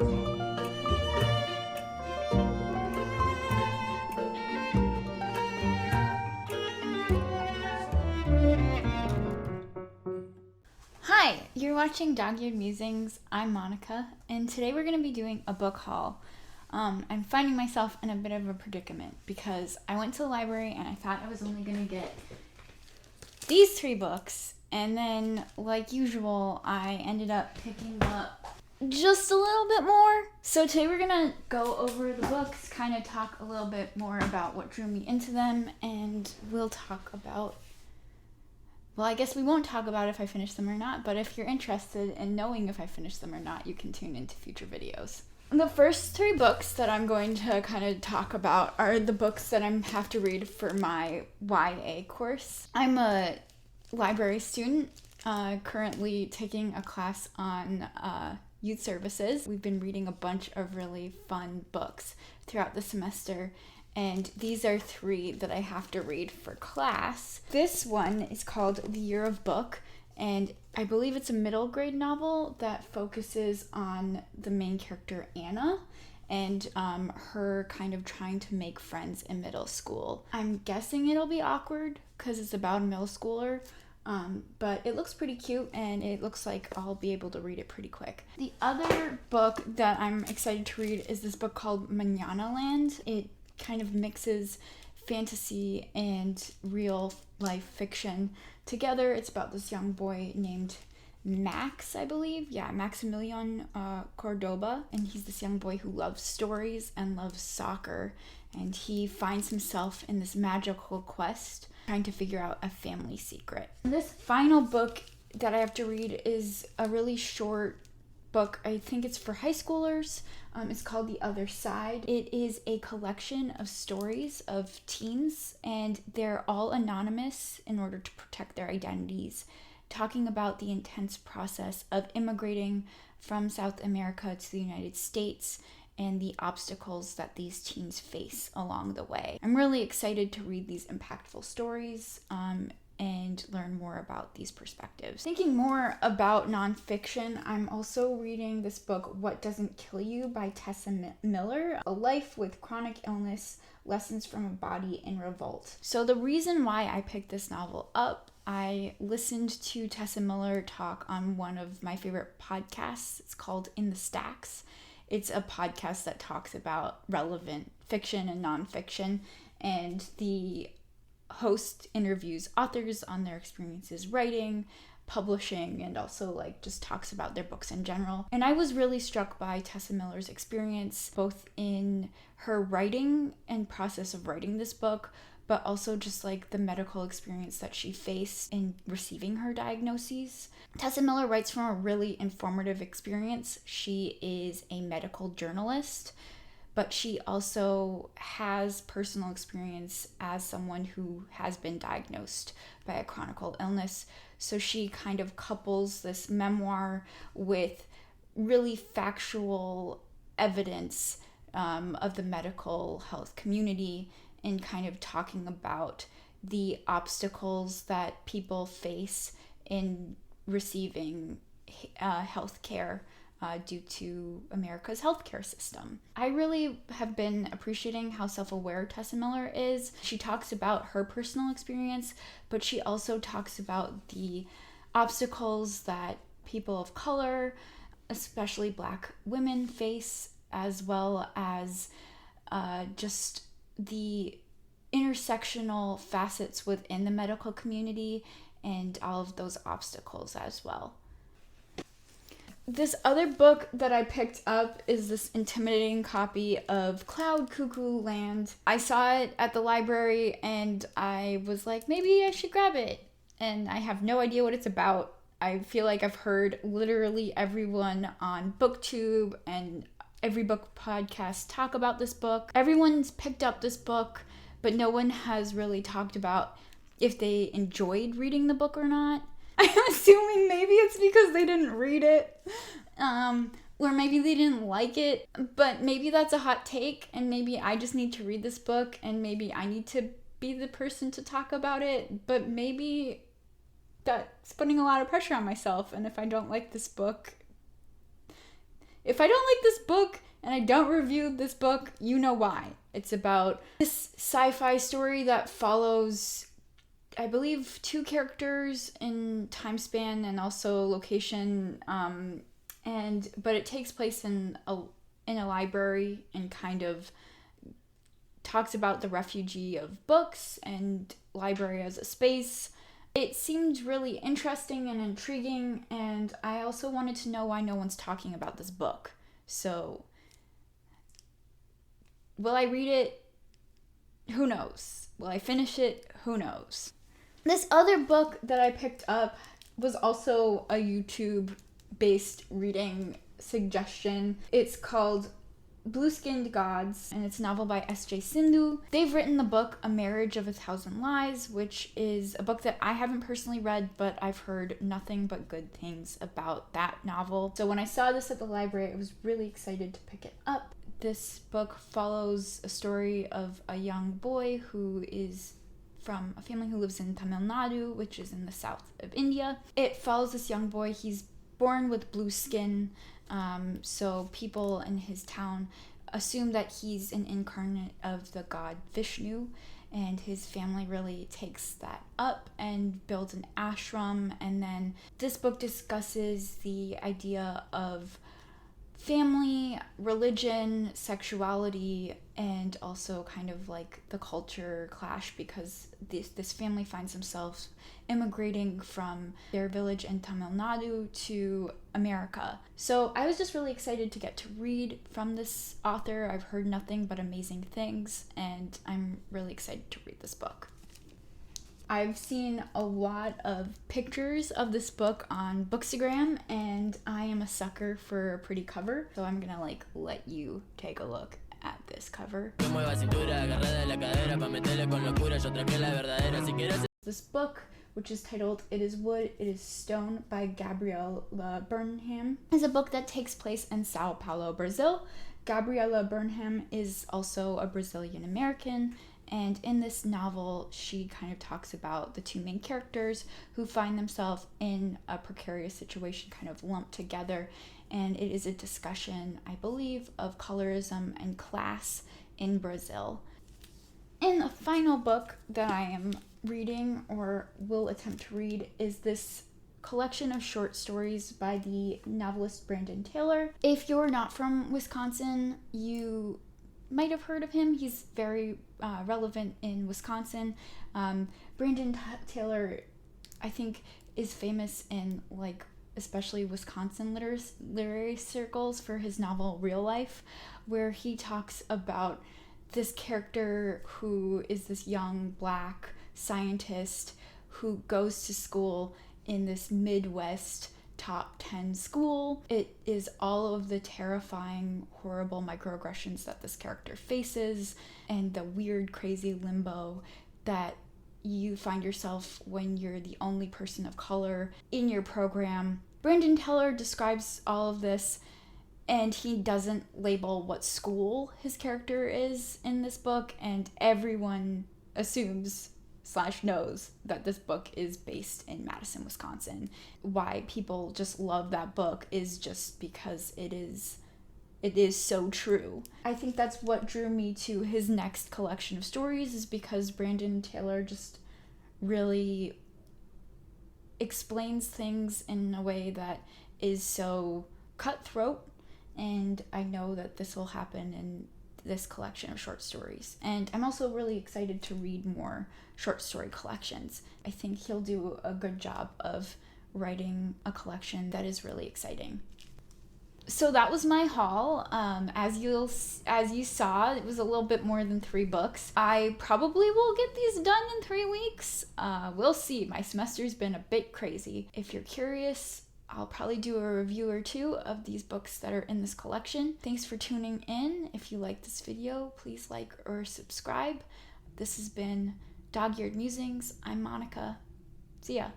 Hi, you're watching Dog-Eared Musings. I'm Monica, and today we're going to be doing a book haul. I'm finding myself in a bit of a predicament because I went to the library and I thought I was only going to get these 3 books, and then, like usual, I ended up picking up just a little bit more. So today we're going to go over the books, kind of talk a little bit more about what drew me into them, and we'll talk about... Well, I guess we won't talk about if I finish them or not, but if you're interested in knowing if I finish them or not, you can tune into future videos. The first 3 books that I'm going to kind of talk about are the books that I have to read for my YA course. I'm a library student, currently taking a class on youth services. We've been reading a bunch of really fun books throughout the semester, and these are 3 that I have to read for class. This one is called The Year of Book, and I believe it's a middle grade novel that focuses on the main character, Anna, and her kind of trying to make friends in middle school. I'm guessing it'll be awkward because it's about a middle schooler, but it looks pretty cute, and it looks like I'll be able to read it pretty quick. The other book that I'm excited to read is this book called Manana Land. It kind of mixes fantasy and real life fiction together. It's about this young boy named Max, I believe. Yeah, Maximilian Cordoba. And he's this young boy who loves stories and loves soccer. And he finds himself in this magical quest trying to figure out a family secret. And this final book that I have to read is a really short book. I think it's for high schoolers. It's called The Other Side. It is a collection of stories of teens, and they're all anonymous in order to protect their identities, talking about the intense process of immigrating from South America to the United States and the obstacles that these teens face along the way. I'm really excited to read these impactful stories and learn more about these perspectives. Thinking more about nonfiction, I'm also reading this book, What Doesn't Kill You by Tessa Miller, A Life with Chronic Illness, Lessons from a Body in Revolt. So the reason why I picked this novel up, I listened to Tessa Miller talk on one of my favorite podcasts. It's called In the Stacks. It's a podcast that talks about relevant fiction and nonfiction, and the host interviews authors on their experiences writing, publishing, and also just talks about their books in general. And I was really struck by Tessa Miller's experience, both in her writing and process of writing this book, but also just the medical experience that she faced in receiving her diagnoses. Tessa Miller writes from a really informative experience. She is a medical journalist, but she also has personal experience as someone who has been diagnosed by a chronic illness. So she kind of couples this memoir with really factual evidence of the medical health community, and kind of talking about the obstacles that people face in receiving health care due to America's healthcare system. I really have been appreciating how self-aware Tessa Miller is. She talks about her personal experience, but she also talks about the obstacles that people of color, especially Black women, face, as well as just the intersectional facets within the medical community and all of those obstacles as well. This other book that I picked up is this intimidating copy of Cloud Cuckoo Land. I saw it at the library and I was like, maybe I should grab it. And I have no idea what it's about. I feel like I've heard literally everyone on BookTube and every book podcast talk about this book. Everyone's picked up this book, but no one has really talked about if they enjoyed reading the book or not. I'm assuming maybe it's because they didn't read it, or maybe they didn't like it, but maybe that's a hot take, and maybe I just need to read this book, and maybe I need to be the person to talk about it, but maybe that's putting a lot of pressure on myself, and if I don't like this book, if I don't like this book and I don't review this book, you know why. It's about this sci-fi story that follows, I believe, 2 characters in time span and also location, but it takes place in a library and kind of talks about the refugee of books and library as a space. It seemed really interesting and intriguing, and I also wanted to know why no one's talking about this book. So, will I read it? Who knows? Will I finish it? Who knows? This other book that I picked up was also a YouTube-based reading suggestion. It's called Blue-Skinned Gods, and it's a novel by S.J. Sindu. They've written the book A Marriage of a Thousand Lies, which is a book that I haven't personally read, but I've heard nothing but good things about that novel. So when I saw this at the library, I was really excited to pick it up. This book follows a story of a young boy who is from a family who lives in Tamil Nadu, which is in the south of India. It follows this young boy. He's born with blue skin, so people in his town assume that he's an incarnate of the god Vishnu, and his family really takes that up and builds an ashram. And then this book discusses the idea of family, religion, sexuality, and also kind of like the culture clash, because this family finds themselves immigrating from their village in Tamil Nadu to America. So I was just really excited to get to read from this author. I've heard nothing but amazing things, and I'm really excited to read this book. I've seen a lot of pictures of this book on Bookstagram, and I am a sucker for a pretty cover, so I'm gonna let you take a look at this cover. This book, which is titled It Is Wood, It Is Stone by Gabriella Burnham, is a book that takes place in Sao Paulo, Brazil. Gabriella Burnham is also a Brazilian American, and in this novel, she kind of talks about the 2 main characters who find themselves in a precarious situation, kind of lumped together. And it is a discussion, I believe, of colorism and class in Brazil. And the final book that I am reading, or will attempt to read, is this collection of short stories by the novelist Brandon Taylor. If you're not from Wisconsin, you might have heard of him. He's very relevant in Wisconsin. Brandon Taylor, I think, is famous in especially Wisconsin literary circles for his novel Real Life, where he talks about this character who is this young black scientist who goes to school in this Midwest top 10 school. It is all of the terrifying, horrible microaggressions that this character faces, and the weird, crazy limbo that you find yourself when you're the only person of color in your program. Brandon Taylor describes all of this, and he doesn't label what school his character is in this book, and everyone assumes / knows that this book is based in Madison, Wisconsin. Why people just love that book is just because it is so true. I think that's what drew me to his next collection of stories, is because Brandon Taylor just really explains things in a way that is so cutthroat, and I know that this will happen in this collection of short stories. And I'm also really excited to read more short story collections. I think he'll do a good job of writing a collection that is really exciting. So that was my haul. As you saw, it was a little bit more than 3 books. I probably will get these done in 3 weeks. We'll see. My semester's been a bit crazy. If you're curious, I'll probably do a review or 2 of these books that are in this collection. Thanks for tuning in. If you like this video, please like or subscribe. This has been Dog-Eared Musings. I'm Monica. See ya.